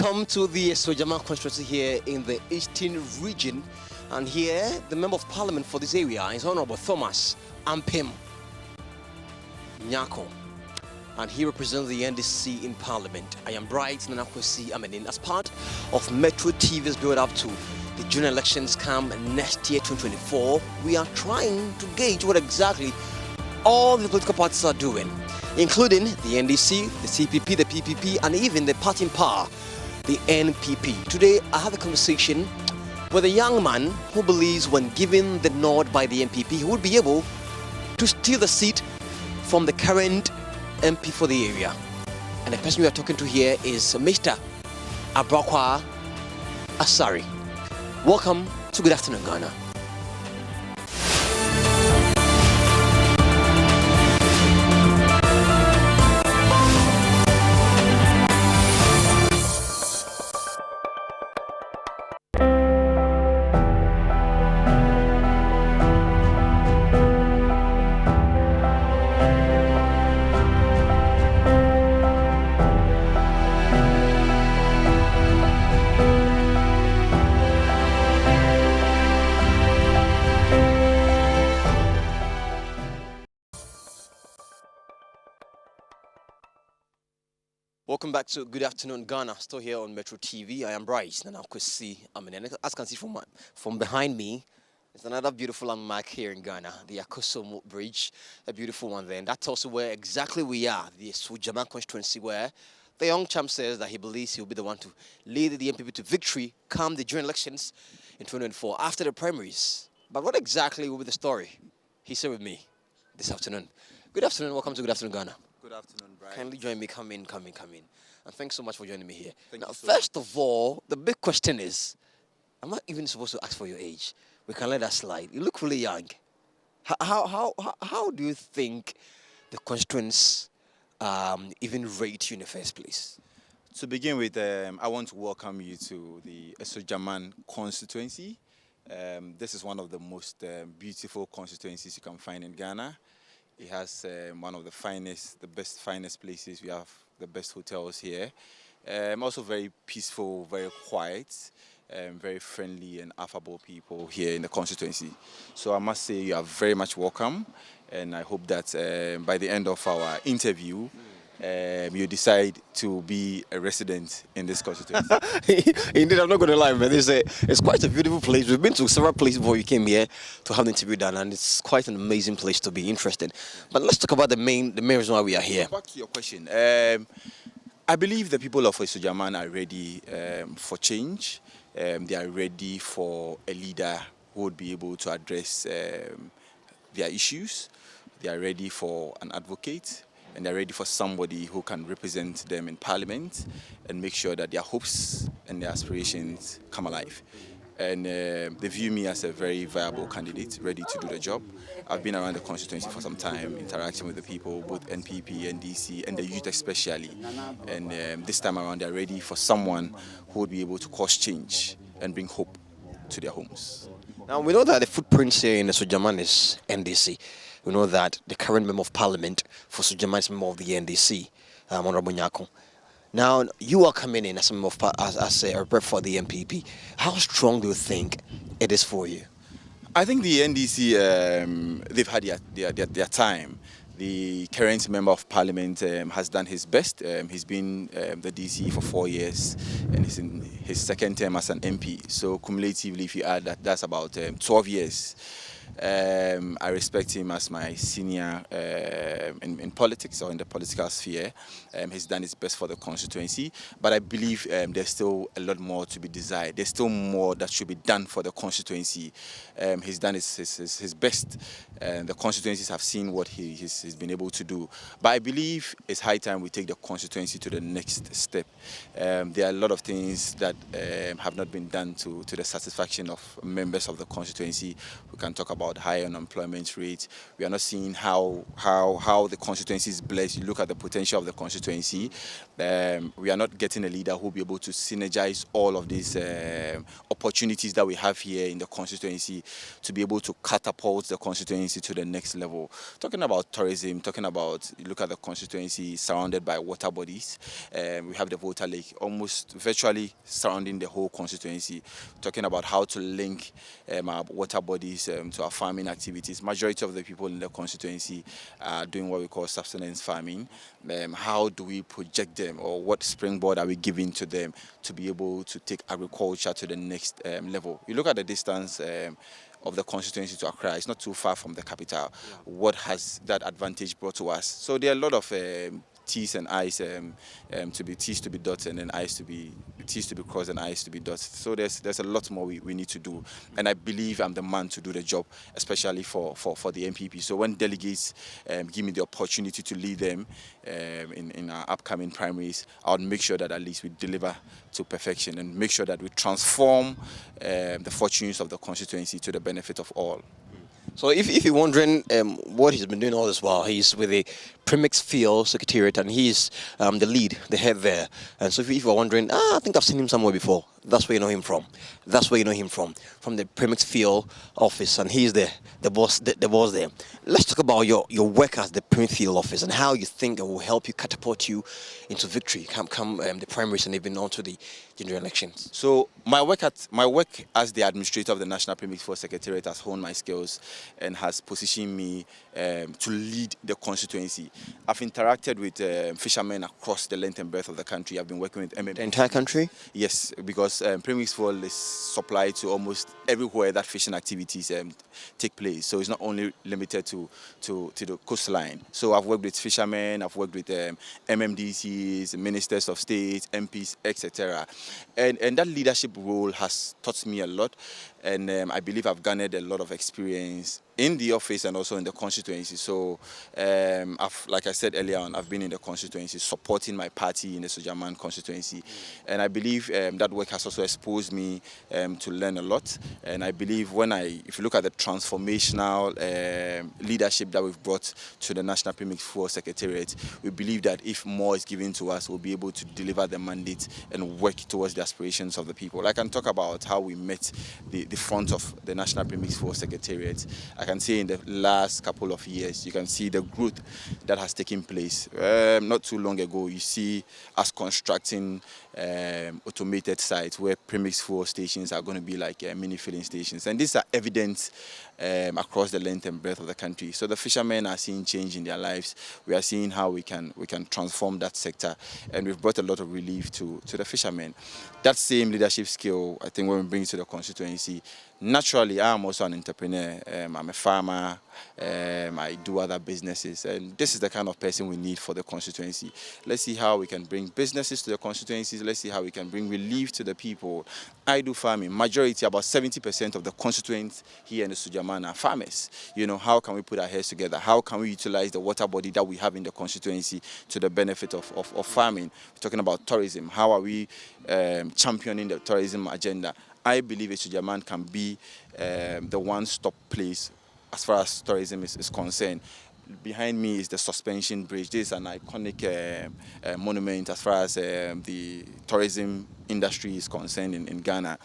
Welcome to the Sojama constituency here in the Eastern region. And here, the Member of Parliament for this area is Honorable Thomas Ampem Nyako. And he represents the NDC in Parliament. I am Bright Nanakwesi Amenin. As part of Metro TV's build up to the general elections come next year, 2024, we are trying to gauge what exactly all the political parties are doing, including the NDC, the CPP, the PPP, and even the party in power, the NPP. Today, I have a conversation with a young man who believes when given the nod by the NPP, he would be able to steal the seat from the current MP for the area. And the person we are talking to here is Mr. Abrokwa Asari. Welcome to Good Afternoon, Ghana. Welcome back to Good Afternoon Ghana, still here on Metro TV. I am Bryce Nanakwesi Amenin. As you can see from behind me, there's another beautiful landmark here in Ghana, the Akosomo Bridge, a beautiful one there. And that's also where exactly we are, the Sujama constituency, where the young champ says that he believes he'll be the one to lead the NPP to victory come the general elections in 2024 after the primaries. But what exactly will be the story? He's here with me this afternoon. Good afternoon, welcome to Good Afternoon Ghana. Good afternoon, Brian. Kindly join me, come in. And thanks so much for joining me here. Thank you so first of all, the big question is, I'm not even supposed to ask for your age. We can let that slide. You look really young. How do you think the constituents even rate you in the first place? To begin with, I want to welcome you to the Esojaman constituency. This is one of the most beautiful constituencies you can find in Ghana. It has one of the finest places. We have the best hotels here. Also very peaceful, very quiet, very friendly and affable people here in the constituency. So I must say you are very much welcome. And I hope that by the end of our interview, you decide to be a resident in this constituency. Indeed, I'm not going to lie, man. It's quite a beautiful place. We've been to several places before we came here to have the interview done, and it's quite an amazing place to be interested. But let's talk about the main reason why we are here. Back to your question. I believe the people of Esojaman are ready for change. They are ready for a leader who would be able to address their issues. They are ready for an advocate. And they're ready for somebody who can represent them in Parliament and make sure that their hopes and their aspirations come alive. And they view me as a very viable candidate, ready to do the job. I've been around the constituency for some time, interacting with the people, both NPP, NDC, and the youth especially. And this time around, they're ready for someone who would be able to cause change and bring hope to their homes. Now, we know that the footprints here in the Sojaman is NDC. We know that the current Member of Parliament for Sojaman is member of the NDC, Honorable Nyako. Now, you are coming in as a member of as a rep for the NPP. How strong do you think it is for you? I think the NDC, they've had their time. The current Member of Parliament has done his best. He's been the DC for 4 years and he's in his second term as an MP. So cumulatively, if you add that, that's about 12 years. I respect him as my senior in politics or in the political sphere. He's done his best for the constituency, but I believe there's still a lot more to be desired. There's still more that should be done for the constituency. He's done his best. The constituencies have seen what he's been able to do. But I believe it's high time we take the constituency to the next step. There are a lot of things that have not been done to the satisfaction of members of the constituency. We can talk about high unemployment rate. We are not seeing how the constituency is blessed. You look at the potential of the constituency. We are not getting a leader who will be able to synergize all of these opportunities that we have here in the constituency to be able to catapult the constituency constituency to the next level. Talking about tourism, talking about, look at the constituency surrounded by water bodies. We have the Volta Lake almost virtually surrounding the whole constituency. Talking about how to link our water bodies to our farming activities. Majority of the people in the constituency are doing what we call subsistence farming. How do we project them, or what springboard are we giving to them to be able to take agriculture to the next level? You look at the distance of the constituency to Accra. It's not too far from the capital. Yeah. What has that advantage brought to us? So there are a lot of T's and I's T's to be dotted, and then T's to be crossed and I's to be dotted. So there's a lot more we need to do, and I believe I'm the man to do the job, especially for the MPP. So when delegates give me the opportunity to lead them in our upcoming primaries, I'll make sure that at least we deliver to perfection and make sure that we transform the fortunes of the constituency to the benefit of all. So if you're wondering what he's been doing all this while, he's with the Premix Field Secretariat, and he's the lead, the head there. And so if you're wondering, I think I've seen him somewhere before. That's where you know him from. That's where you know him from the Premix Field office, and he's the boss there. Let's talk about your work at the Premix Field office and how you think it will help you catapult you into victory come the primaries and even on to the general elections. So my work as the administrator of the National Premix Field Secretariat has honed my skills and has positioned me to lead the constituency. I've interacted with fishermen across the length and breadth of the country. I've been working with The entire country? Yes, because Premix Field is supplied to almost everywhere that fishing activities take place. So it's not only limited to the coastline. So I've worked with fishermen, I've worked with MMDCs, ministers of state, MPs, etc. And that leadership role has taught me a lot. And I believe I've garnered a lot of experience in the office and also in the constituency. So, like I said earlier on, I've been in the constituency supporting my party in the Sujaman constituency. And I believe that work has also exposed me to learn a lot. And I believe if you look at the transformational leadership that we've brought to the National Premix Field Secretariat, we believe that if more is given to us, we'll be able to deliver the mandate and work towards the aspirations of the people. I can talk about how we met the front of the National Premix Field Secretariat. I can say in the last couple of years, you can see the growth that has taken place. Not too long ago, you see us constructing automated sites where premix fuel stations are going to be like mini filling stations. And these are evident across the length and breadth of the country. So the fishermen are seeing change in their lives. We are seeing how we can transform that sector, and we've brought a lot of relief to the fishermen. That same leadership skill, I think, when we bring it to the constituency, naturally, I'm also an entrepreneur. I'm a farmer. I do other businesses, and this is the kind of person we need for the constituency. Let's see how we can bring businesses to the constituencies. Let's see how we can bring relief to the people. I do farming. Majority, about 70% of the constituents here in the Sujaman are farmers. You know, how can we put our heads together? How can we utilize the water body that we have in the constituency to the benefit of farming? We're talking about tourism. How are we championing the tourism agenda? I believe Sujaman can be the one-stop place as far as tourism is concerned. Behind me is the Suspension Bridge. This is an iconic monument as far as the tourism industry is concerned in Ghana.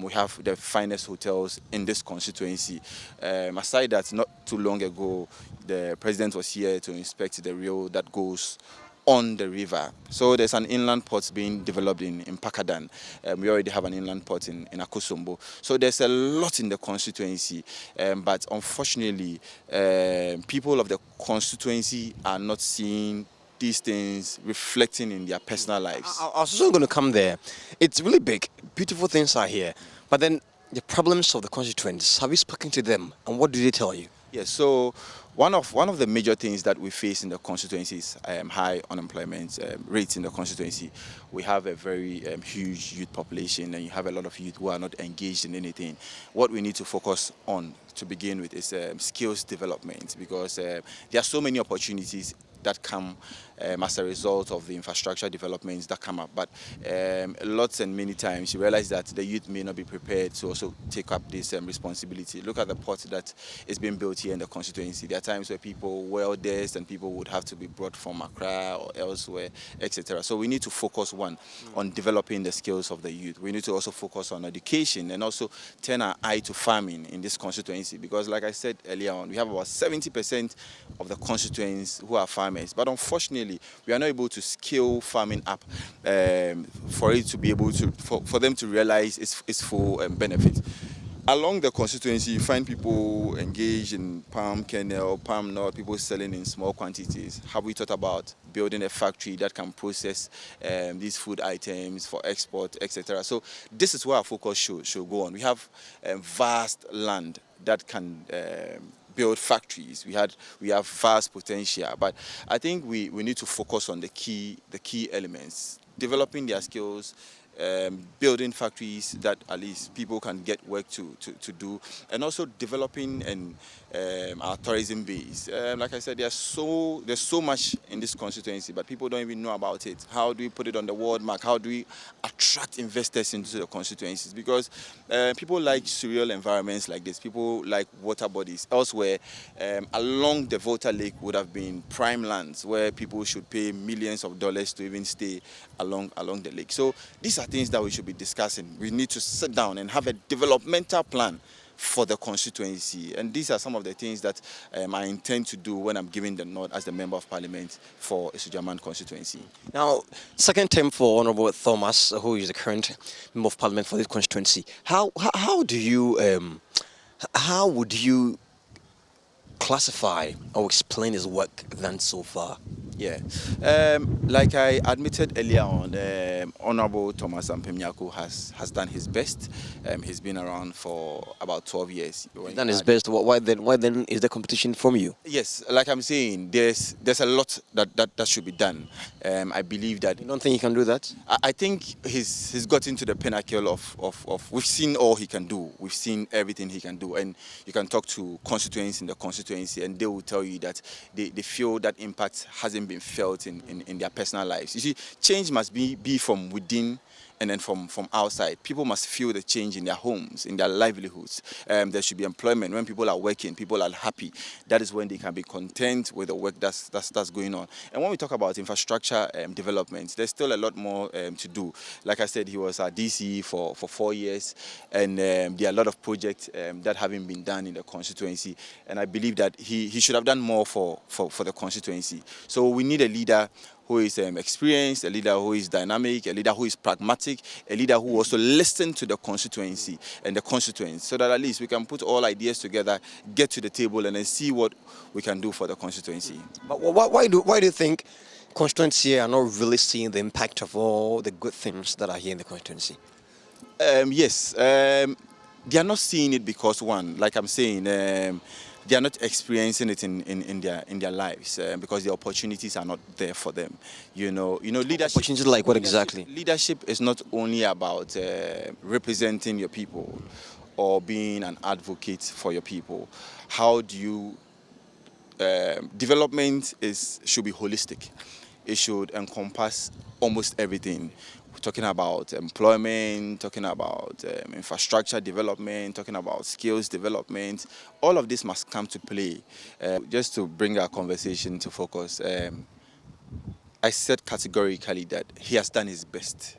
We have the finest hotels in this constituency. Aside that, not too long ago, the president was here to inspect the rail that goes on the river. So there's an inland port being developed in Pakadan. We already have an inland port in Akosombo. So there's a lot in the constituency, but unfortunately, people of the constituency are not seeing these things reflecting in their personal lives. I was also going to come there. It's really big. Beautiful things are here. But then the problems of the constituents, have you spoken to them? And what do they tell you? Yes, so one of the major things that we face in the constituency is high unemployment rates in the constituency. We have a very huge youth population, and you have a lot of youth who are not engaged in anything. What we need to focus on to begin with is skills development, because there are so many opportunities that come as a result of the infrastructure developments that come up. But lots and many times you realize that the youth may not be prepared to also take up this responsibility. Look at the port that is being built here in the constituency. There are times where people well-dressed and people would have to be brought from Accra or elsewhere, etc. So we need to focus on developing the skills of the youth. We need to also focus on education and also turn our eye to farming in this constituency, because like I said earlier on, we have about 70% of the constituents who are farmers, but unfortunately we are not able to scale farming up for it to be able to for them to realize its full benefit. Along the constituency, you find people engaged in palm kernel, palm nut, people selling in small quantities. Have we thought about building a factory that can process these food items for export, etc.? So this is where our focus should go on. We have vast land that can build factories. We have vast potential, but I think we need to focus on the key elements, developing their skills, building factories that at least people can get work to do, and also developing our tourism base. Like I said, there's so much in this constituency, but people don't even know about it. How do we put it on the world map? How do we attract investors into the constituencies? Because people like surreal environments like this. People like water bodies. Elsewhere, along the Volta Lake would have been prime lands where people should pay millions of dollars to even stay along the lake. So these are things that we should be discussing. We need to sit down and have a developmental plan for the constituency, and these are some of the things that I intend to do when I'm giving the nod as the Member of Parliament for Isujaman constituency. Now, second term for Honorable Thomas, who is the current Member of Parliament for this constituency. How would you classify or explain his work done so far? Yeah, like I admitted earlier on, Honorable Thomas Ampemnyako has done his best. He's been around for about 12 years. He's done his best. Why then is the competition from you? Yes, like I'm saying, there's a lot that should be done. I believe that. You don't think he can do that? I think he's gotten to the pinnacle of we've seen all he can do. We've seen everything he can do, and you can talk to constituents in the constituency, and they will tell you that they feel that impact hasn't been felt in their personal lives. You see, change must be from within and then from outside. People must feel the change in their homes, in their livelihoods. There should be employment. When people are working, people are happy. That is when they can be content with the work that's going on. And when we talk about infrastructure development, there's still a lot more to do. Like I said, he was our DC for 4 years, and there are a lot of projects that haven't been done in the constituency. And I believe that he should have done more for the constituency. So we need a leader who is experienced, a leader who is dynamic, a leader who is pragmatic, a leader who also listens to the constituency and the constituents, so that at least we can put all ideas together, get to the table, and then see what we can do for the constituency. But why do you think constituents here are not really seeing the impact of all the good things that are here in the constituency? Yes, they are not seeing it because, one, like I'm saying, they are not experiencing it in their lives because the opportunities are not there for them. You know, leadership. Opportunities like what exactly? Leadership is not only about representing your people or being an advocate for your people. How do you development should be holistic. It should encompass almost everything. We're talking about employment, talking about infrastructure development, talking about skills development. All of this must come to play. Just to bring our conversation to focus, I said categorically that he has done his best.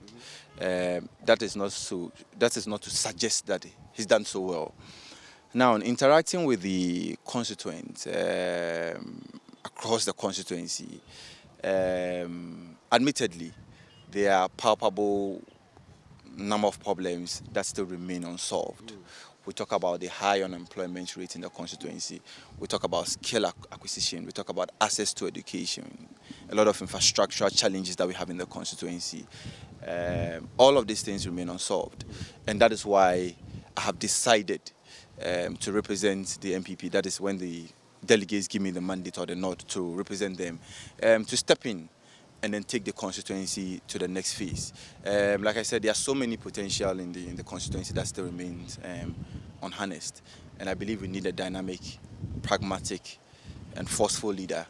That is not to suggest that he's done so well. Now, in interacting with the constituents across the constituency, admittedly, there are palpable number of problems that still remain unsolved. We talk about the high unemployment rate in the constituency. We talk about skill acquisition. We talk about access to education. A lot of infrastructural challenges that we have in the constituency. All of these things remain unsolved. And that is why I have decided to represent the MPP. That is when the delegates give me the mandate or the nod to represent them, to step in and then take the constituency to the next phase. Like I said, there are so many potential in the constituency that still remains unharnessed. And I believe we need a dynamic, pragmatic, and forceful leader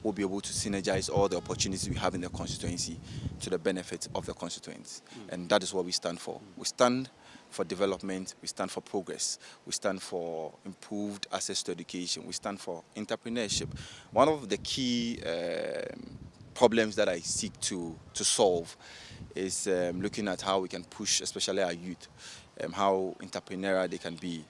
we'll be able to synergize all the opportunities we have in the constituency to the benefit of the constituents. And that is what we stand for. We stand for development, we stand for progress, we stand for improved access to education, we stand for entrepreneurship. One of the key problems that I seek to solve is looking at how we can push, especially our youth, how entrepreneurial they can be.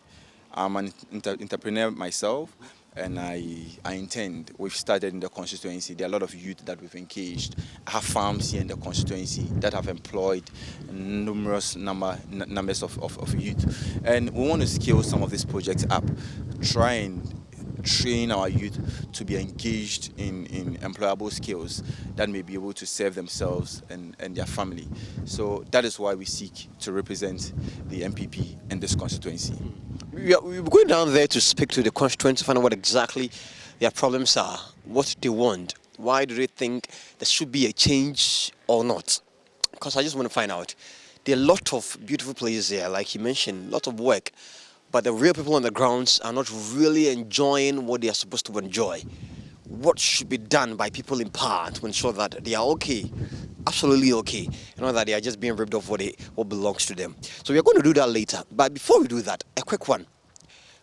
I'm an entrepreneur myself, and I intend, we've started in the constituency, there are a lot of youth that we've engaged. I have farms here in the constituency that have employed numerous numbers of youth. And we want to scale some of these projects up, try and train our youth to be engaged in employable skills that may be able to serve themselves and their family. So that is why we seek to represent the MPP in this constituency. We're going down there to speak to the constituents to find out what exactly their problems are, what they want, why do they think there should be a change or not. Because I just want to find out. There are a lot of beautiful places here, like you mentioned, a lot of work, but the real people on the grounds are not really enjoying what they are supposed to enjoy. What should be done by people in power to ensure that they are okay, absolutely okay, and not that they are just being ripped off what belongs to them. So we are going to do that later. But before we do that, a quick one.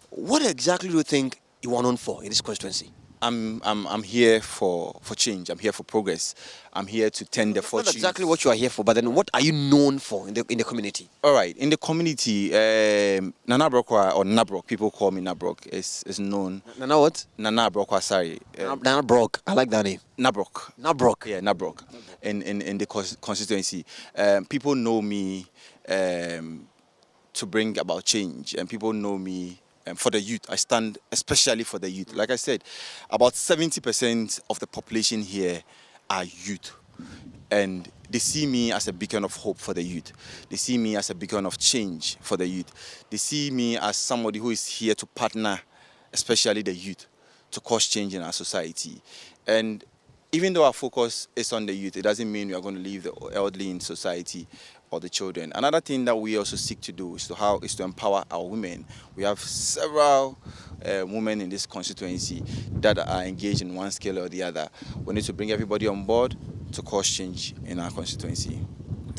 What exactly do you think you are known for in this constituency? I'm here for change. I'm here for progress. I'm here to tend the fortunes. Not exactly what you are here for, but then what are you known for in the community? All right, in the community, Nana Abrokwa, or Nabrok, people call me Nabrok, is known. Nana what? Nana Abrokwa, sorry. Nana Brok, I like that name. Nabrok. Nabrok. Yeah, Nabrok. In the constituency. People know me to bring about change, and people know me for the youth. I stand especially for the youth. Like I said, about 70% of the population here are youth. And they see me as a beacon of hope for the youth. They see me as a beacon of change for the youth. They see me as somebody who is here to partner, especially the youth, to cause change in our society. And even though our focus is on the youth, it doesn't mean we are going to leave the elderly in society or the children. Another thing that we also seek to do is to empower our women. We have several women in this constituency that are engaged in one scale or the other. We need to bring everybody on board to cause change in our constituency.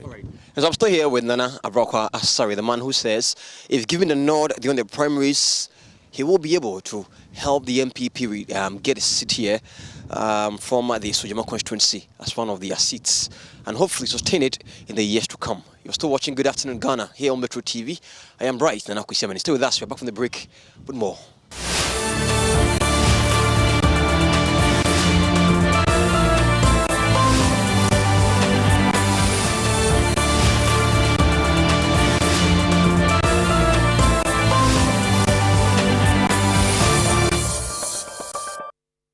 All right. So I'm still here with Nana Abrokwa, the man who says if given the nod during the primaries, he will be able to help the MPP get a seat here from the Sojama constituency as one of their seats, and hopefully sustain it in the years to come. You're still watching Good Afternoon Ghana here on Metro TV. I am Bright Nana Akwesi. Stay with us. We're back from the break with more.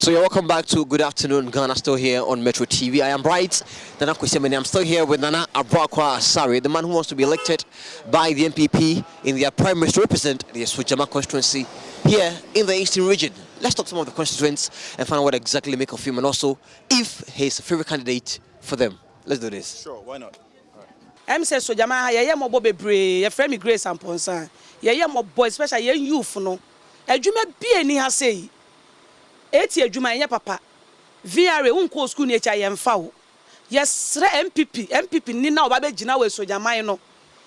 So you're welcome back to Good Afternoon Ghana, still here on Metro TV. I am Bright Nana Akwesi. I'm still here with Nana Abrokwa, the man who wants to be elected by the MPP in their primaries to represent the Sojama constituency here in the Eastern region. Let's talk to some of the constituents and find out what exactly make of him, and also if he's a favorite candidate for them. Let's do this. Sure, why not? I'm saying Sojama, yeah, more Bobby Bray, your friend Grace and Ponsa. Yeah, more boys, especially young youth, no. A dream be any has say. 8 years Juma ya papa VRA unko school ni echa yemfa wo yes MPP ni na oba be gina we Sojama no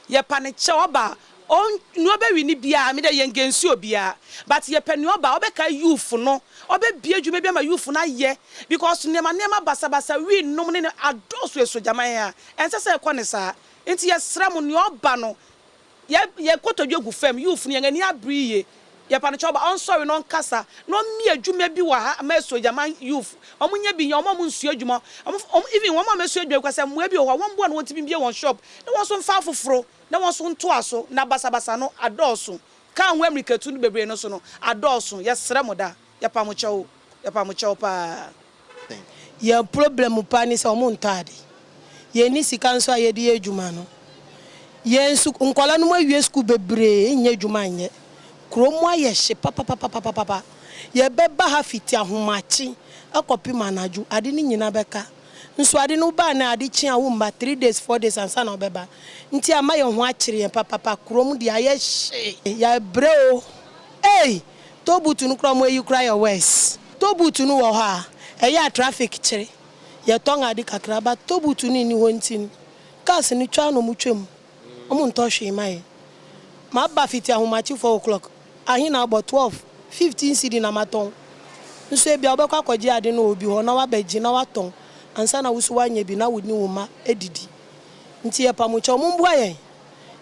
ye pa ne che oba on no be wi ni bia me de yengensi obia but ye pa ni oba oba ka youth no oba bia dwuma bia ma youth na ye because nema basa wi nom ne adoso we Sojama ya ense se ko ne sa enti ye sra mo ni oba no ye kotodwe gu fam youth ni ngani abriye ya pa ne choba on sorry no nkasa no mi adwuma bi wa ha ma Sojama youth omunya bi nya omo nsu adwuma even omo ma nsu adwuma kwasa mo bi o won bo na won tibi won shop na won so mfa foforo na won so nto aso na basa no adoso kan ho America tu no bebre no so no adoso ya sere mo da ya pa mo chewo pa ya problem pa ni se omo ntade ye ni sika nso aye de adwuma no ye nsu nkola no ma wie school bebre nya adwuma nye kromo aye hye papa ye beba ha fiti ahomachi akopi manaju ade ni nyina beka nso ade no ba na ade chi awo mba 3 days 4 days ansa na obeba nti ama ye ho akire papa kromo de aye hye ya breo tobutu no kromo you cry your words tobutu no wo ha eya traffic kire ye tonga di kakra ba tobutu ni wontin cars ni twa no mutwam omo ntɔhwe mai ma ba fiti ahomachi 4 o'clock ahin na about 12 15 cedi na maton nso ebia obekwa kwaji ade na obi ho na wabaji na waton ansa na wusu wanye bi na wudni woma edidi nti ye pamucha omumbua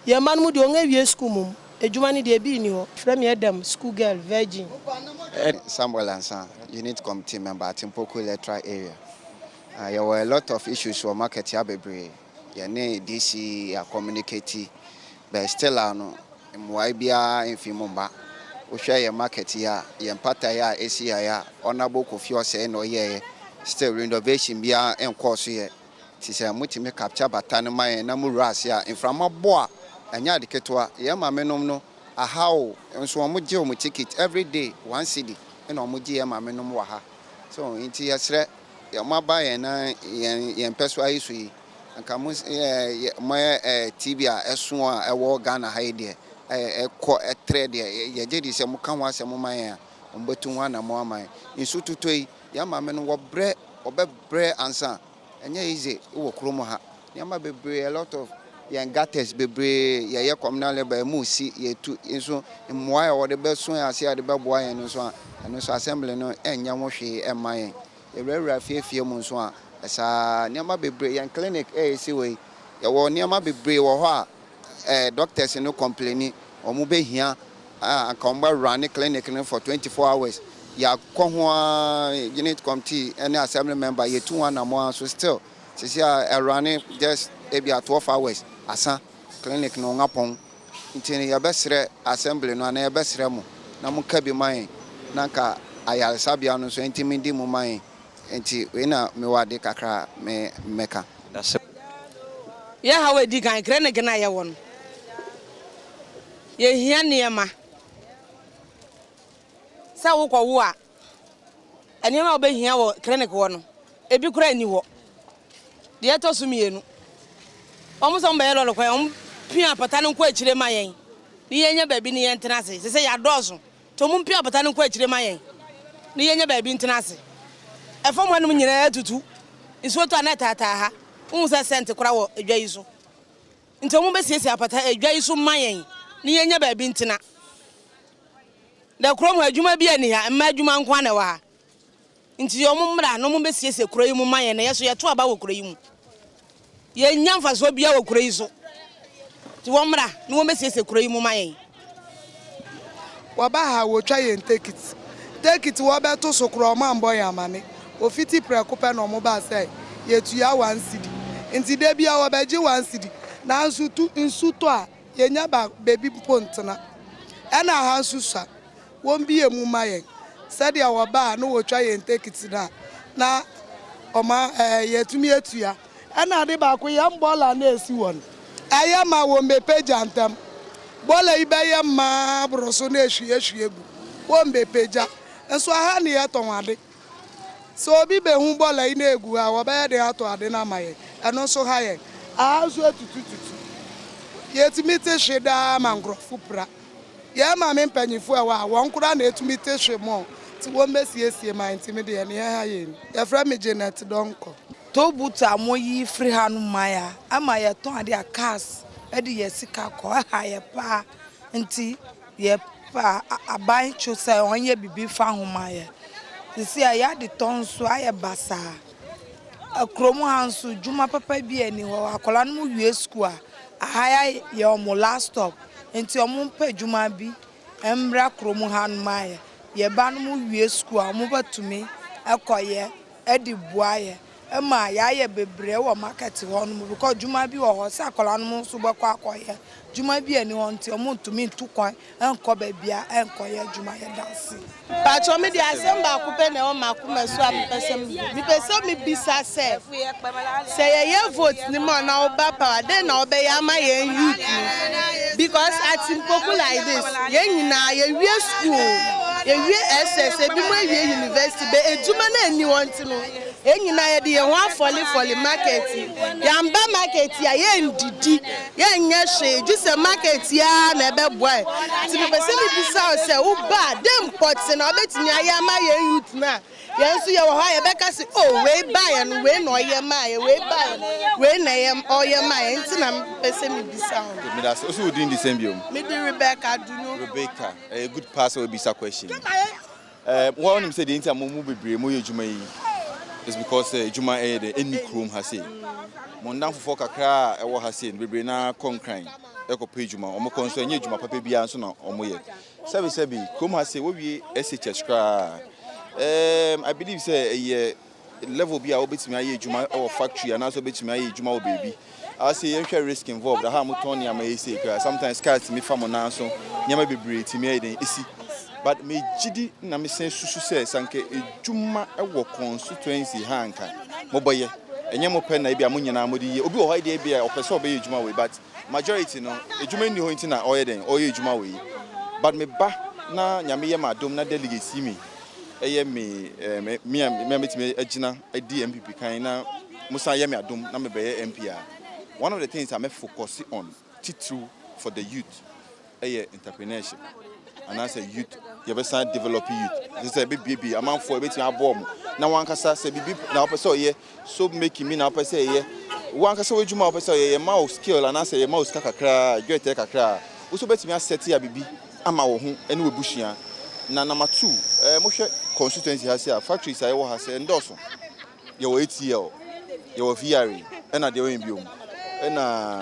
ye man mu de onga wie school mum ejuma ni de bi ni ho frame Adam school girl virgin Samuel Ansa unit committee member at Mpoko electoral area. There were a lot of issues for market abebre ye ne DC ya communicate but still no mwai bia enfimumba wo hwe ye market ya ye mpata ya esia ya honorable Kofi Ose no ye still renovation bia encourse ye ti se mutimi capture batane man na mu rase a inframa boa anya de ketwa ye ma menom no ahaw enso omo je omo ticket every day 1 cedi na omo je ye ma menom wa ha so inti yesre ye maba ye na ye mpeso ayisu yi anka mo TV a eso a ewo Ghana ha de ekọ etre de ye je di se mo kan wa se mo man a ombetu wa na mo aman insu tutoi ye ma menom wo bre obebre ansa enya easy wo kromo ha ye ma bebre a lot of young gutters bebre ye communal level mu si ye tu inso mmoa wo de beso ase ade beboa ye no so assembly no enya wo hwe eman ewura fiefie mu nso a esa niama bebre yan clinic si we ye wo niama bebre wo ho a doctors no complaining omu behia aka omba run clinic no for 24 hours ya ko ho unit committee any assembly member ye tu one am so still sisi a run just maybe at 12 hours asa clinic no ngapon ntini ya besre assembly no na ya besre mu na mu ka bi man na nka ayal sabia no so ntimi ndi mu man enti we na me wade kakra me meka ya hawe di kan clinic na ya won ye hia niema sa wo kwa wo a eniema obehia wo clinic wo no ebi kura ni wo de to sumienu omo so mbe lo kwa pia pata no kwa akire mayen ni yenya baabi ni yentena ase se ya dozo to mo pia pata no kwa akire mayen ni yenya baabi ntena ase efom hanum nyina atutu iso to anata ta ha unsa sent kura wo adwa yiso nto mo be siesie apata adwa yiso mayen ni yenya baabi ntena da krom adwuma bi ani ha ma adwuma nkwa na wa nti yo mo mra no mo be siesie kura yi mu mayen na yeso ye to aba wo kura yi mu ye nyamfa so bia wo kura yi so ti wo mra no wo be siesie kura yi mu mayen wa ba ha wo twa ye take it wo be to so kura o ma mbo ya mane ofiti prekupe no mo ba say ye tu ya 1 cedi nti de bia wo be ji 1 cedi na nsu to a ye nya ba baby pontna e na ha nsu sa wo mbi emu mayen said ya wo ba no wo twa ye take it na o ma ye tumi etu ya e na de ba ko ye mbola na esi won aya ma wo mepe jantem bola ibe ye ma broso na ehwie wo mepe ja enso aha ne ye ton ade so obi be hu bola ina egu ha wo be de ato ade na maye eno so ha ye azu etutu ye timite sheda mangrofu pra ye ma me mpanyifu a wa won kura na etumite hwe mo ti wo mesiesie ma ntimi de ne ha ye ye fra me Janet donko to buta moyi free hanu maya ama ye ton ade akas e de ye sika ko ha ye pa nti ye pa aban chu se onye bibi fa homa ye sisi ya de ton so aye basa akromu hansu juma papa bi ani ho akola no wie school ahaya ye omo last stop nti omo mpa juma bi emra kromu hanu maya ye ba no wie school omo batumi akoye edi buaye ema ya ye bebre wo market ho no because juma bi wo ho se akola no so bakọ akoye juma bi ani ho nti omo ntumi ntukwan enko ba bia enkoye juma ye dansi pacho me di asemba akupe na o makuma so apesem mi pese mi bisa se ye vote ni mo na oba power then na oba ya ma ye youth because at Mpoko like this ye nyina ye wie school ye wie SS e bi mo wie university be ejuma na ani won ti no enyina ye de ho afoli market yamba market ya ye ndidi ye nyehwe jise market ya na ebe boy ti be se mi bisa se wo ba dem pot se na obetimi aya ma ye youth na yensu ye wo ha ye beka se oh we buy and we no ye ma ye we buy we na ye o ye ma ye nti na be se mi bisa ho me that's also doing the same biom me be Rebecca Dunyo Rebecca a good pass will be a question one him say the inter mo bebre mo ye juma yi is because juma the any chrome has say mondan fofo kakra e wo ha say bebre na concran e ko pe juma o mo konso enye juma papa bia nso na o mo ye sebi chrome has say wo wie SHS kra I believe say level bia obetimi aye juma or factory and also obetimi aye juma o baby I say you risk involved ha mo ton ya ma say kra sometimes cars me fam na so nyama bebre timi aye den esi but me jidi na me sen susu say sanke ejuma e wo constituency ha anka mo boye enye mo pe na bia mo nyina mo di obi o ha dey bia o pese obey ejuma we but majority no ejuma ni ho nti na oye den oye ejuma we but me ba na nyame ye ma dom na delegate see me eye me metime agina adi MPP kan na musa ye me adom na me be MP. One of the things I may focus on true for the youth entrepreneurship and as a youth you be start developing youth this is a baby amount for betin abom na wan kasa say bibi na opese ye so making me na opese ye wan kasa wejuma opese ye mouse skill and as a mouse kakra gwete kakra wo so betimi asset ya bibi ama wo ho ene we bushia na number 2 mo hwe constituency has here factories I wo has endorse ye wo ATL ye wo VRE ena de wo biom ena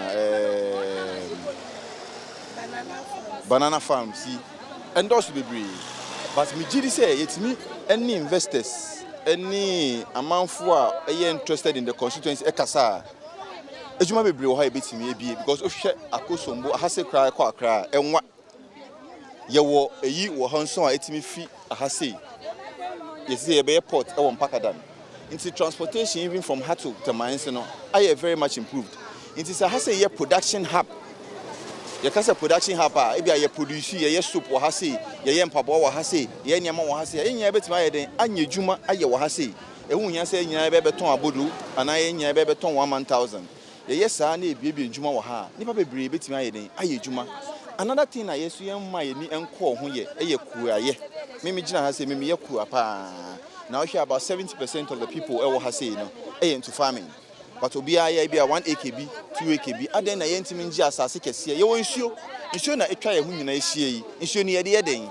banana farm see endorse bebre but me gidi say yetimi any investors any amanfo a interested in the constituency ekasa ejuma bebre wo ha ebetimi ebie because o hwe akosombo ahase kra kwa akra enwa ye wo eyi wo hanso a etimi fi ahase you see a airport e won Pakadan into transportation even from Hato to Mines no I very much improved it is a has a production hub you can say production hub e bia ye produce ye soup wo hase ye mpabo wo hase ye nyama wo hase enya betima ye den anya djuma aye wo hase ehun nya say nya be beton abodu ana ye nya be beton 1000 ye saa na ebiebie djuma wo ha nipa bebre betima ye den aye djuma another thing na yesu yem ma ye ni enko ho ye kuaye me gina ha say me ye kua pa now we about 70% of the people e wo ha say no into farming but obi aya bia 1 akb 2 akb aden na yentimi ngi asase kese ye wo nsuo na etwa ye hu nyina ehie yi nsuo ni ye de den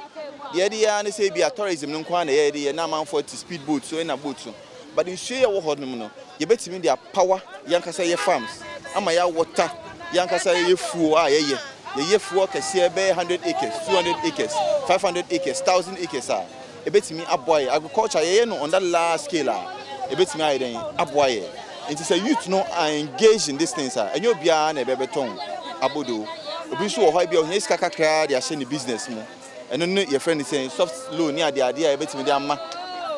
ye de ya na say bia tourism no kwa na ye de na man for speed boat so na boat so but nsuo ye wo hodum no ye betimi dia power yankasa ye farms ama ya water yankasa ye fuo a ye fuo kese be 100 acres 200 acres 500 acres 1000 acres a e betimi aboy agriculture ye no on that large scale a e betimi aye den aboy it is a youth no are engaged in these things and you bia na be beton abodo obi so ho bia ohia sika kakra de ahye ni business mu eno no your friend is saying soft loan ni ade e betimi de ama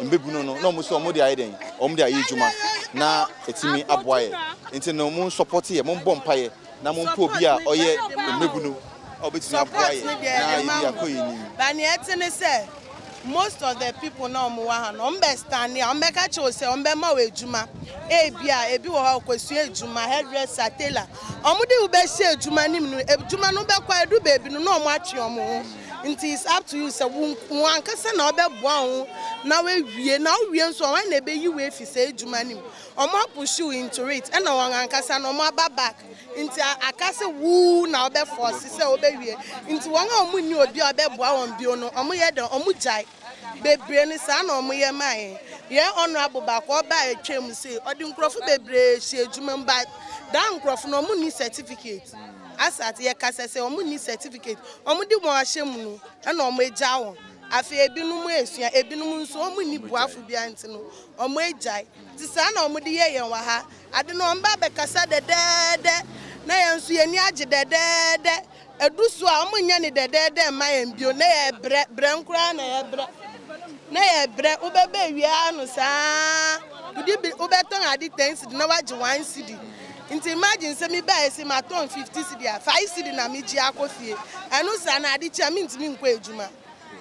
mbebu no mo so mo de aye den o mo de aye djuma na etimi aboy nti no mo support ye mo bom paye na mo mpo bia oye mbebu no o betimi aboy na ye bia koyi ni ba ne etene say most of the people now mo wa no mbe stand here mbe ka che o say mbe ma we djuma ebia ebi wo ha kwesua ejuma hairdresser tailor omude wo be she ejuma nim no ejuma no be kwa edu baby no omo atwe omo ho nti is up to you say wo ankasa na obeboa ho na we wie na wie nso wan na be yi we fi say ejuma nim omo push you into it and wan ankasa na omo aba back nti akase wu na obe force say obe wie nti wan a omo ni obi obeboa won bio no omo ye de omo jai bebre ni sa na omo ye mai ye honorable back oba etwem say odi nkrofo bebre she ejuma mba da nkrofo no omo ni certificate asat ye kasese omo ni certificate omo di mo ahyem no na omo eja won afi ebinum esua ebinum nso omo ni buafu bia nti no omo ejai ti sa na omo di ye wa ha ade no mba be kasa dedede na ye nso ye ni age dedede edusu a omo nya ni dedede ma ye mbio na ye bre nkura na ye bre na ye bre ubebe wi anu sa udi ubeton adi 10 cedi na waji 1 cedi nti imagine say me buy say ma ton 50 cedi 5 cedi na me ji akofie enu sa na adi cha me ntimi nkwa ejuma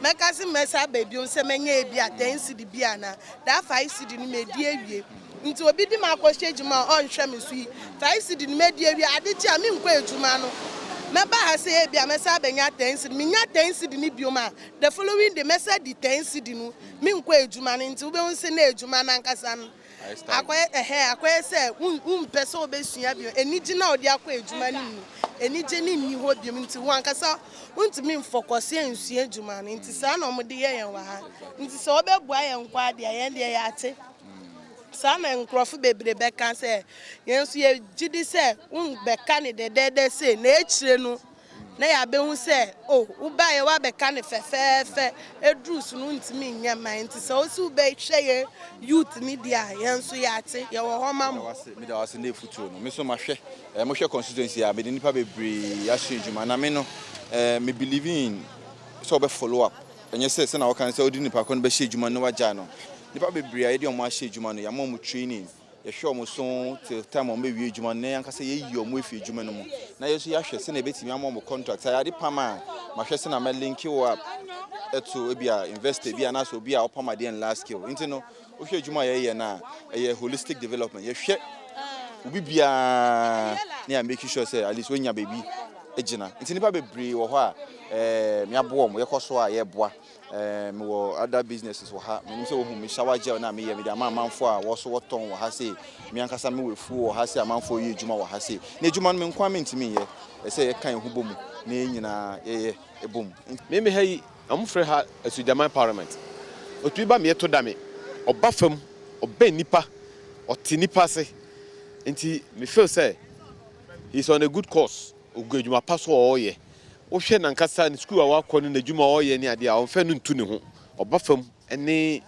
meka se mesa baby on say menye e bia 10 cedi bia na that 5 cedi ni me di ewie nti obi di ma akɔhye adwuma on hwɛ me so yi 5 cedi ne medie wi ade chi a me nkɔ adwuma no meba ha say bia me sa benya 10 cedi me nya 10 cedi ni bioma the following day me sa di 10 cedi no me nkɔ adwuma no nti wo be hu se na adwuma na nkasa no akoye say pɛ sɛ obesua bio enigi na odi akɔ adwuma ni enigi ni nni hɔ bio nti wo ankasa untumi focus ensua adwuma no nti sa na ɔmo de yɛ yɛn wa ha nti sɛ obɛbua yɛn nkɔ ade yɛn de yɛ ate sa na nkrɔfo bebre bɛka sɛ yɛn so yɛ gidi sɛ bɛka ne dedede sɛ na ekyire no na ya be hu sɛ wo ba yɛ wa bɛka ne fɛfɛɛfɛ edrus no ntumi nyɛ man nti sɛ wo so be hwɛ yɛ youth ni dia yɛn so yɛ ate yɛ wɔ hɔ ma mo me da wase na efutuo no me so ma hwɛ mo hwɛ constituency a me de nipa bebre aso adwuma na me no me believe in so be follow up enye sɛ na wo kan sɛ odi nipa ko no be hye adwuma no wagya no nipa bebre a yɛ de omo ahye adwuma no ya mo training ye hwɛ omo so till time omo wie adwuma no yanka sɛ ye yi omo efi adwuma no mu na ye so ya hwɛ sɛ na betimi ama omo contract ya de pama ma hwɛ sɛ na ma link you up eto ebia investor bia na so bia opama de en last skill nti no wo hwɛ adwuma ye na ye holistic development ye hwɛ obi bia na ya make sure sɛ at least when ya baby ejina nti nipa bebre wo hɔ a me abo omo ye kɔso a ye boa me wo other businesses wo ha me nim sɛ wo hu me shower gel na me ye me de amanfo a wo so woton wo ha sei me ankasa me wefu wo ha sei amanfo ye adwuma wo ha sei na adwuma no me nkwa me ntimi ye sɛ ye kan hu bomu na nyina ye ebom me ha yi amfre ha asujaman parliament otu ba me to da me oba fam oba nipa oti nipa se nti me feel say he's on a good course ogu adwuma pa so o ye wo hwɛ na nkasa ne school a wakɔ no n'adwuma o ye ne ade a on fɛ no ntu ne ho oba fam ene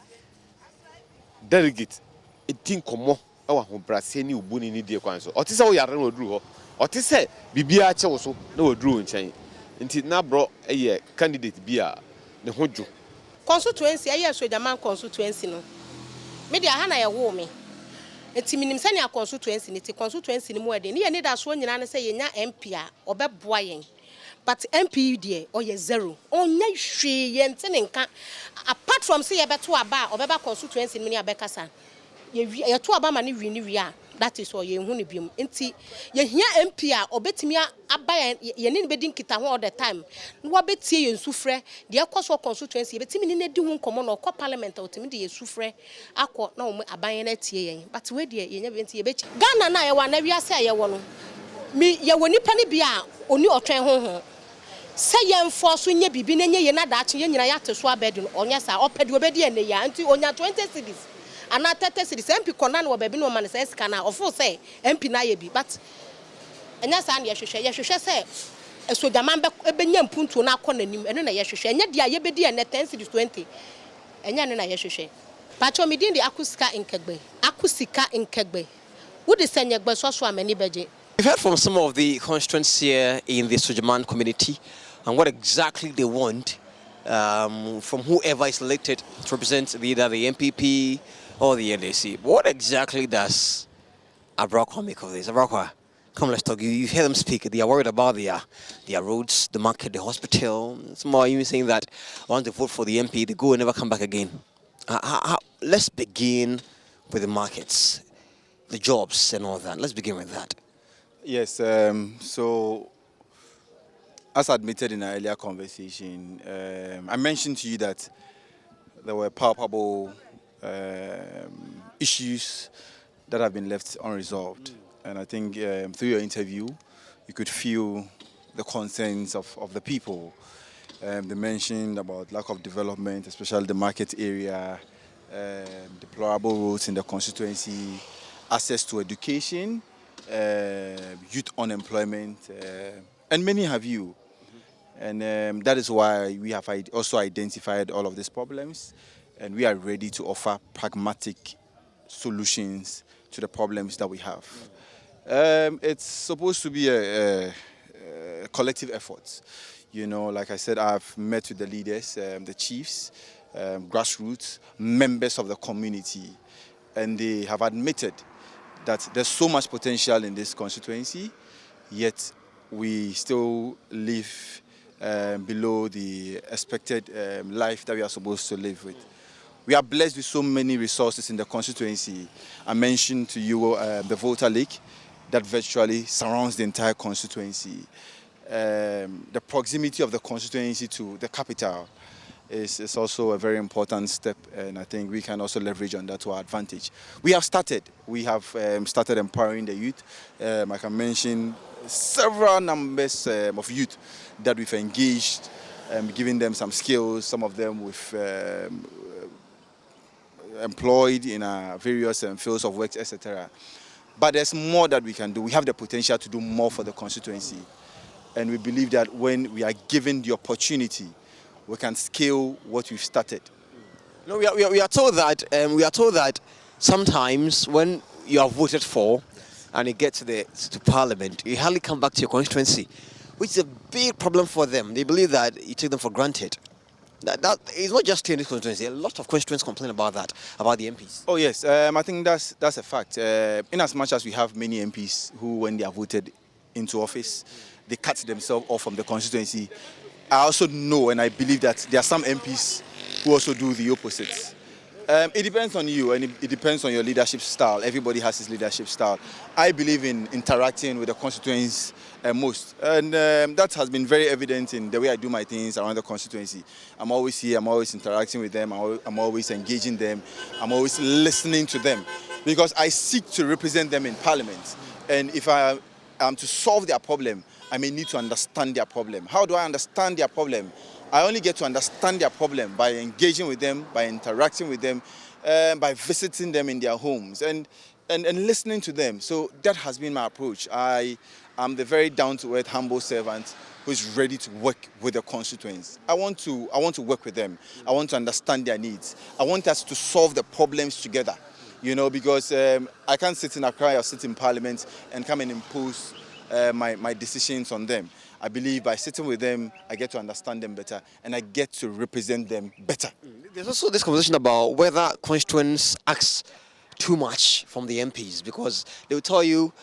delegate etin komo e wa ho brase ne ubuni ne die kwan so ɔte sɛ wo yare na oduru hɔ ɔte sɛ bibia akye wo so na oduru nkyɛn nti na bro ɛyɛ candidate bia ne ho dwo constituency ɛyɛ sojaman constituency no me dia ha na yɛ wo me enti minim sɛ ne constituency ne ti constituency ne mu ɛde ne yɛ ne da so nyina ne sɛ yɛnya MP a ɔbɛboa yɛn but MP die ɔyɛ zero ɔnya hwee yɛn te ne nka apart from say yɛbɛto aba ɔbɛba constituency ne abɛkasa yɛto aba ma ne wi a that is all yɛn hu ne biom enti yɛhia MP a ɔbɛtumi aba yɛn ne bɛdi nkita ho all the time no wɔbɛtie yɛn sufrɛ de ɛkɔ constituency yɛbɛtumi ne di ho nkɔmɔ na ɔkɔ parliament ɔtumi de yɛ sufrɛ akɔ na ɔmo aban na tie yɛn but we de yɛnya bɛnti yɛbɛkyi Ghana na yɛwɔ na wiase a yɛwɔ no mi yɛwɔ nipa ne bi a oni ɔtwɛn ho sɛ yɛn fɔ so nye bibi ne nye yɛ na daakye yɛn nyina yɛate so abɛdi no ɔnyɛ saa ɔpɛdi obɛdi yɛn ne ya nti onya 20 cities ana 30 cities MP kɔna no baabi no ma ne sɛ sika na ɔfo sɛ MP na yɛ bi but ɛnyɛ saa ne yɛhwehwɛ sɛ esojaman bɛnya mpuntuo na akɔ nanim ɛno na yɛhwehwɛ ɛnyɛ dia yɛbɛdi yɛn 10 cities 20 ɛnyɛ ne na yɛhwehwɛ patro midin de akusika nkɛgbɛ wode sɛ nyɛgbɛ so amani bɛgye. We've heard from some of the constituents here in the Sujaman community and what exactly they want from whoever is elected to represent either the MPP or the NDC. What exactly does Abrokwa make of this? Abrokwa, come, let's talk. You hear them speak. They are worried about their roads, the market, the hospital. Some are even saying that once they vote for the MP, they go and never come back again. Let's begin with the markets, the jobs and all that. Let's begin with that. Yes, so as admitted in our earlier conversation, I mentioned to you that there were palpable issues that have been left unresolved. And I think through your interview, you could feel the concerns of the people. They mentioned about lack of development, especially the market area, deplorable roads in the constituency, access to education, youth unemployment, and many have you. And that is why we have also identified all of these problems, and we are ready to offer pragmatic solutions to the problems that we have. It's supposed to be a collective effort. You know, like I said, I've met with the leaders, the chiefs, grassroots, members of the community, and they have admitted that there's so much potential in this constituency, yet we still live below the expected life that we are supposed to live with. We are blessed with so many resources in the constituency. I mentioned to you the voter league that virtually surrounds the entire constituency. The proximity of the constituency to the capital is also a very important step, and I think we can also leverage on that to our advantage. We have started empowering the youth. I can mention several numbers of youth that we've engaged, giving them some skills, some of them with employed in various fields of work, etc. But there's more that we can do. We have the potential to do more for the constituency. And we believe that when we are given the opportunity, we can scale what we've started. No, we are told that sometimes when you are voted for and you get to Parliament, you hardly come back to your constituency, which is a big problem for them. They believe that you take them for granted. That is not just in this constituency. A lot of constituents complain about that, about the MPs. Oh yes, I think that's a fact. In as much as we have many MPs who, when they are voted into office, they cut themselves off from the constituency, I also know and I believe that there are some MPs who also do the opposite. It depends on you, and it depends on your leadership style. Everybody has his leadership style. I believe in interacting with the constituents most, and that has been very evident in the way I do my things around the constituency. I'm always here, I'm always interacting with them, I'm always engaging them, I'm always listening to them, because I seek to represent them in Parliament. And if I am to solve their problem, I may need to understand their problem. How do I understand their problem? I only get to understand their problem by engaging with them, by interacting with them, by visiting them in their homes and listening to them. So that has been my approach. I am the very down-to-earth, humble servant who is ready to work with the constituents. I want to work with them. I want to understand their needs. I want us to solve the problems together, you know, because I can't sit in Accra or sit in Parliament and come and impose my decisions on them. I believe by sitting with them, I get to understand them better and I get to represent them better. There's also this conversation about whether constituents ask too much from the MPs, because they will tell you,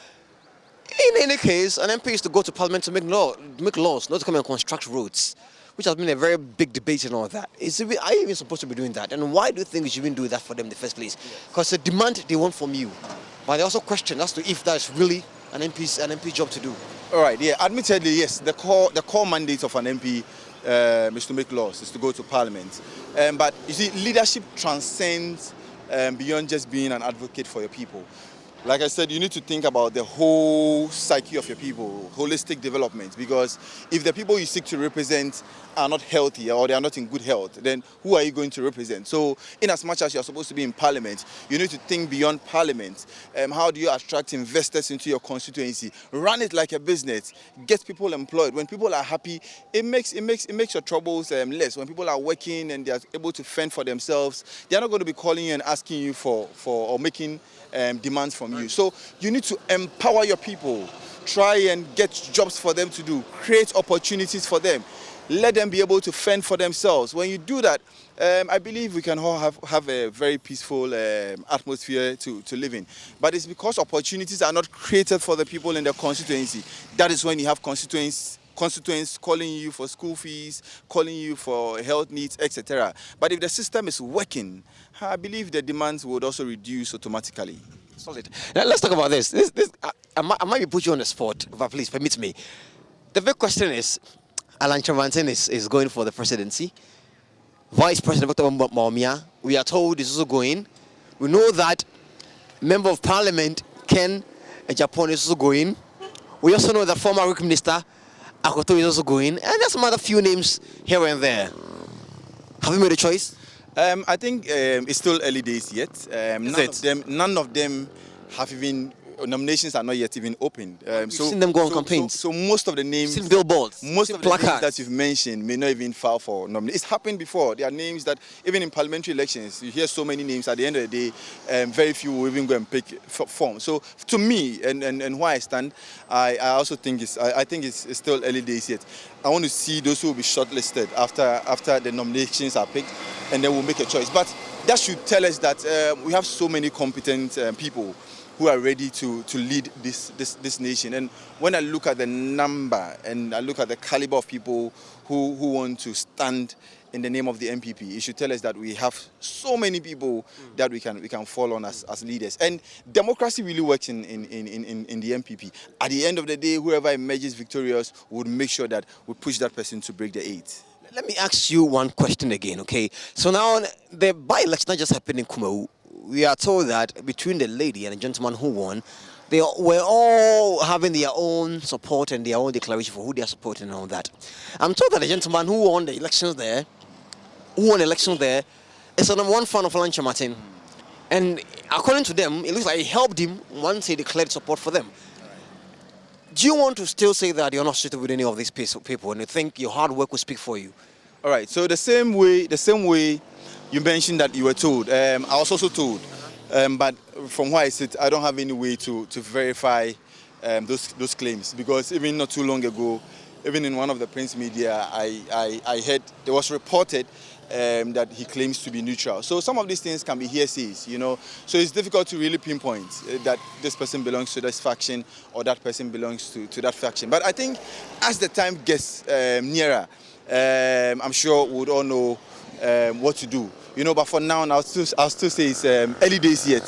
in any case, an MP is to go to Parliament to make laws, not to come and construct roads, which has been a very big debate and all that. Are you even supposed to be doing that? And why do you think you should even do that for them in the first place? Because the demand they want from you, but they also question as to if that's really an MP job to do. All right, yeah, admittedly, yes, the core mandate of an MP is to make laws, is to go to Parliament. But you see, leadership transcends beyond just being an advocate for your people. Like I said, you need to think about the whole psyche of your people, holistic development, because if the people you seek to represent are not healthy or they are not in good health, then who are you going to represent? So in as much as you're supposed to be in Parliament, you need to think beyond Parliament. How do you attract investors into your constituency? Run it like a business, get people employed. When people are happy, it makes your troubles less. When people are working and they are able to fend for themselves, they are not going to be calling you and asking you for or making demands from you. So you need to empower your people. Try and get jobs for them to do. Create opportunities for them. Let them be able to fend for themselves. When you do that, I believe we can all have a very peaceful atmosphere to live in. But it's because opportunities are not created for the people in the constituency. That is when you have constituents calling you for school fees, calling you for health needs, etc. But if the system is working, I believe the demands would also reduce automatically. Solid. Now, let's talk about this. I might be put you on the spot, but please permit me. The big question is, Alan Chavanten is going for the presidency. Vice President Dr. Maumia, we are told, is also going. We know that Member of Parliament Ken Japan is also going. We also know that former Work Minister Akoto is also going, and there's some other few names here and there. Have you made a choice? I think it's still early days yet. None of them have even, nominations are not yet even opened. You've seen them go on campaigns. So most of the names, billboards, most of the names that you've mentioned may not even file for nomination. It's happened before. There are names that even in parliamentary elections, you hear so many names. At the end of the day, very few will even go and pick form. So to me, and where I stand, I also think it's still early days yet. I want to see those who will be shortlisted after the nominations are picked, and then we'll make a choice. But that should tell us that we have so many competent people who are ready to lead this nation. And when I look at the number and I look at the caliber of people who want to stand in the name of the MPP. It should tell us that we have so many people that we can fall on as leaders. And democracy really works in the MPP. At the end of the day, whoever emerges victorious would make sure that we push that person to break the 8. Let me ask you one question again, okay? So now the by-election that just happened in Kumau, we are told that between the lady and the gentleman who won, they were all having their own support and their own declaration for who they are supporting and all that. I'm told that the gentleman who won the elections there, is a number one fan of Lancha Martin. And according to them, it looks like it helped him once he declared support for them. Do you want to still say that you're not suited with any of these people and you think your hard work will speak for you? All right, so the same way you mentioned that you were told, I was also told. But from where I sit, I don't have any way to verify those claims, because even not too long ago, even in one of the print media, I heard there was reported that he claims to be neutral. So some of these things can be hearsays, you know. So it's difficult to really pinpoint that this person belongs to this faction or that person belongs to that faction. But I think as the time gets nearer, I'm sure we would all know what to do. You know, but for now, I'll still say it's early days yet.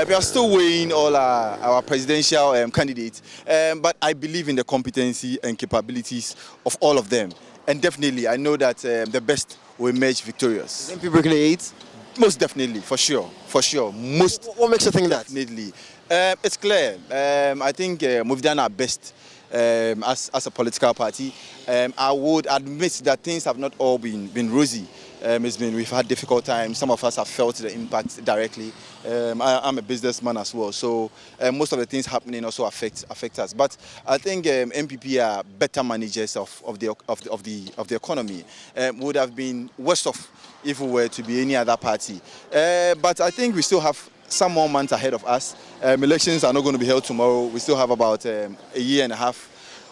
We are still weighing all our presidential candidates, but I believe in the competency and capabilities of all of them. And definitely, I know that the best will emerge victorious. Is MP breaking the 8? Most definitely, for sure. What makes you think that? Definitely. It's clear. I think we've done our best as a political party. I would admit that things have not all been rosy. We've had difficult times. Some of us have felt the impact directly. I'm a businessman as well, so most of the things happening also affect us. But I think MPP are better managers of the economy. Would have been worse off if we were to be any other party. But I think we still have some more months ahead of us. Elections are not going to be held tomorrow. We still have about a year and a half,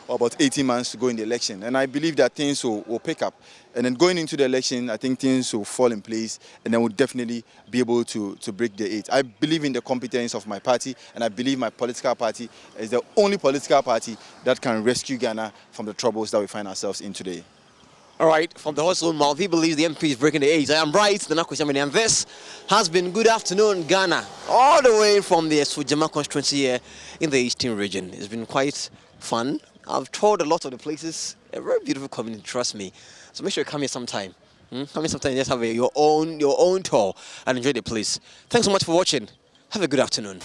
or about 18 months to go in the election. And I believe that things will pick up. And then going into the election, I think things will fall in place, and then we'll definitely be able to break the 8. I believe in the competence of my party, and I believe my political party is the only political party that can rescue Ghana from the troubles that we find ourselves in today. All right, from the horse's own mouth, he believes the MP is breaking the 8. I am Bright, the Nakwesiamini, and this has been Good Afternoon Ghana, all the way from the Sujama constituency here in the Eastern region. It's been quite fun. I've toured a lot of the places. A very beautiful community, trust me. So make sure you come here sometime. Come here sometime and just have your own tour and enjoy the place. Thanks so much for watching. Have a good afternoon.